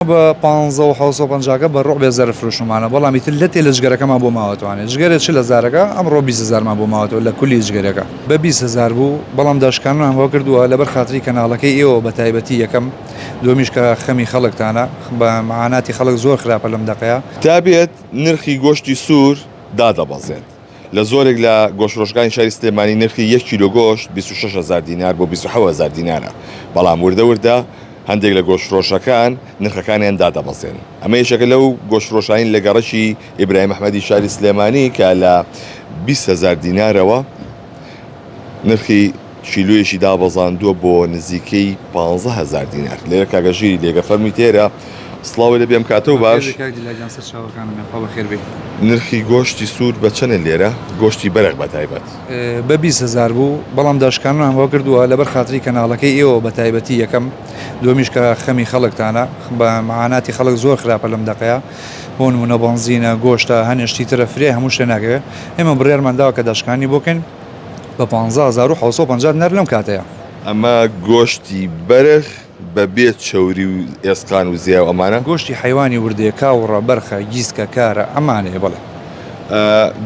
بە 1550 بە ڕۆ بێزار فرۆشمانە بەڵامی تر لە تێ لە ژگەرەکەمان بۆ ماوەتوانێت ژگەرێت چ لە زارەکە ئەمڕۆ 20,000مان بۆ ماوەتەوە لە کولی ژگەرەکە بە 20,000 بوو بەڵام داشکانمان بۆ کردووە لەبەر خاتری کەناڵەکەی ئێوە بە تایبەتی یەکەم دومیش کە خەمی خەڵکتانە بە معاناتی خەڵک زۆر خراپە لەم دەقەیە تا بێت نرخی گۆشتی سوور دادەبەزێت لە زۆرێک لە گۆشتفرۆشەکانی شاری سلێمانی نرخی 1 کیلۆ گۆشت 26,000 دینار بۆ 27,000 دینارە بەڵام وردە هەندێک لە گۆشتفرۆشەکان نرخەکانیان دادەبەزێن ئەمە یەکێکە لەو گۆشتفرۆشین لە گەڕەشی ئیبراهیم ئەحمەدی شاری سلێمانی کە لە 20,000 دینارەوە نرخی کیلۆیەشی دابەزاندووە بۆ نزیکەی 15,000 دینار لێرە کاگەژیری لێگە فەرمی تێرە سڵاوی لە بێم کاتەوە باش نرخی گۆشتی سوور بە چەنە لێرە گۆشتی بەرەق بە تایبەت بە 20,000 بوو بەڵام داشکانمان بۆ کردووە لەبەر خاتری کەناڵەکەی ئێوە بە تایبەتی یەکەم دومیش کە خەمی خەڵکتانە بە معاناتی خەڵک زۆر خراپە لەم دەقەیە بۆ نمونە بەنزینە گۆشتە هەنێشتی ترە فرێ هەموو شتێ ناکەوێت ئێمە بڕێرمانداوە کە داشکانی بۆکەن بە 15,750 نەر لەم کاتەیە ئەمە گۆشتی بەرخ بە بێت چەوری و ئێسقان و زیاو ئەمانە گۆشتی حیوانی وردەیە کاوڕە بەرخە گیسکە کارە ئەمانەیە بڵێ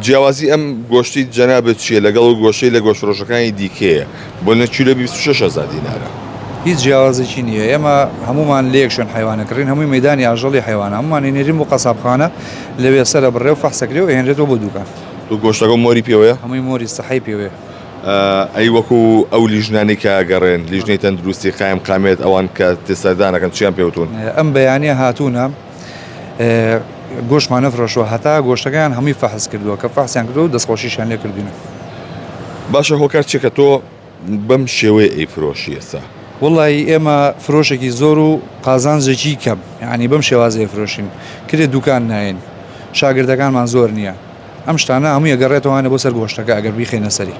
جیاوازی ئەم گۆشتی جەنابێت چیە لەگەڵ و گۆشەی لە گۆشتفرۆشەکانی دیکەیە بۆ نە کیلۆ 26,000 دینارە هیچ جیاوازێکی نییە ئێمە هەمومان لە یەک شوێن حیوانەکردین هەمووی مەدانی ئاژەڵی حیوانە هەمومان نێرین بۆ قەسابخانە لەوێ سەرە بڕێ و فەحسەکرێ و هێنرێتەوە بۆ دووکان تو گۆشتەکە مۆری پێوەیە هەمووی مۆری سەحەی پێوێ ئەی وەکو ئەو لیژنانی کە گەڕێن لیژنەی تەندروستی قایم قامێت ئەوان کە تێسەردانەکەن چیان پێوتون ئەم بەیانە هاتوونە گۆشتمان نەفرۆشەوە هەتا گۆشتەکەیان هەمووی فەحس کردووە کە فەحسیان کردو و دەستخۆشیشان لێ کردوینە باشە هۆکار چێکە تۆ بەم شێوەیە ئەیفرۆشی ئێستا وڵی ئێمە فرۆشێکی زۆر و قازانجێکی کەم یعنی بەم شێوازەیە فرۆشین کرێ دوکان ناین شاگردەکانمان زۆر نییە ئەم شتانە هەمووی گەڕێتەوانە بۆ سەر گۆشتەکە ئەگەر بیخێنە سەری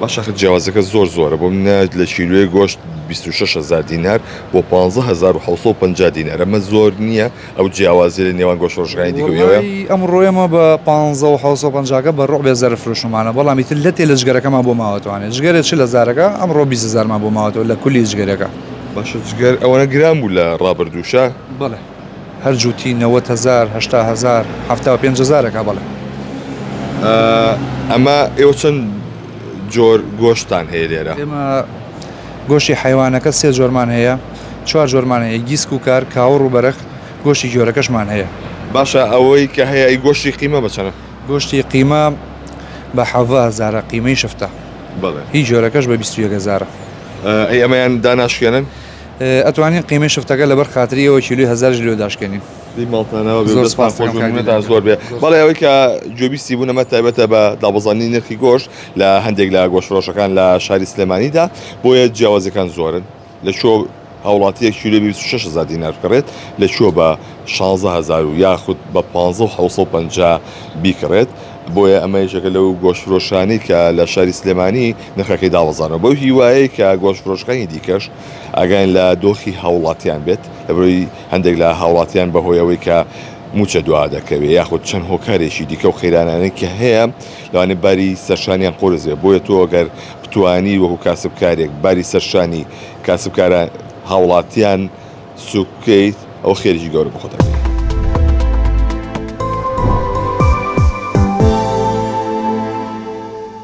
باشە جیاوازەکە زۆر زۆرە بۆ منە لە کیلۆی گۆشت 26,000 دینار بۆ 15,750 دینار ئەمە زۆر نییە ئەو جیاوازی لە نێوان گۆشتفرۆشەکانی دیکەوەیە ئەم ڕۆیەمە بە 1550 بە ڕۆ بێزار فرۆشمانە بەڵامی تر لە تێ لە ژگەرەکەمان بۆ ماوەتوانێت ژگەرێت چ لە زارەکە ئەمڕۆ 20,000مان بۆ ماوەتەوە لە کولی ژگەرەکە باشە جگەر ئەوەنە گرام بوو لە ڕابردووشە بڵێ هەر جووتی 90,000 80,000 75,000ەکە بڵێ ئەمە ئێوە چەند جۆر گۆشتان هەیە لێرە ئێمە گۆشتی حیوانەکە 3 جۆرمان هەیە 4 جۆرمان هەیە گیسک و کار کاوڕ و بەرەخ گۆشتی گۆرەکەشمان هەیە باشە ئەوەی کە هەیە ئەی گۆشتی قیمە بەچەنە گۆشتی قیمە بە 70,000 قیمەی شفتە بڵێ هیچ جۆرەکەش بە 21,000 ئەی ئەمەیان داناشکێنن ئەتوانین قیمەی شفتەکە لەبەر خاتریەوە کیلوی 1000 لێ داشکێنین زۆر بێ بەڵێ ئەوەی کە جۆبیستی بوون ئەمە تایبەتە بە دابەزانی نرخی گۆشت لە هەندێک لە گۆشتفرۆشەکان لە شاری سلێمانیدا بۆیە جیاوازەکان زۆرن لە چۆ هاوڵاتیە کیلۆ 26,000 دینار بکڕێت لە چۆ بە 16,000 و یاخود بە 15,750 بیکڕێت بۆیە ئەمە یەکێکە لەو گۆشتفرۆشانی کە لە شاری سلێمانی نرخەکەی داوەزانەوە بەو هیوایە کە گۆشتفرۆشەکانی دیکەش ئەگەن لە دۆخی هاوڵاتیان بێت لەبەرەوەی هەندێک لە هاوڵاتیان بەهۆی ئەوەی کە موچە دوا دەکەوێت یاخود چەند هۆکارێکی دیکە و خێرانانەی کە هەیە لەوانێ باری سەرشانیان قۆرزێ بۆیە تۆ ئەگەر بتوانی وەکو کاسبکارێک باری سەرشانی کاسبکارە هاوڵاتیان سوکەیت ئەو خێریی گەورە بخۆتەکەی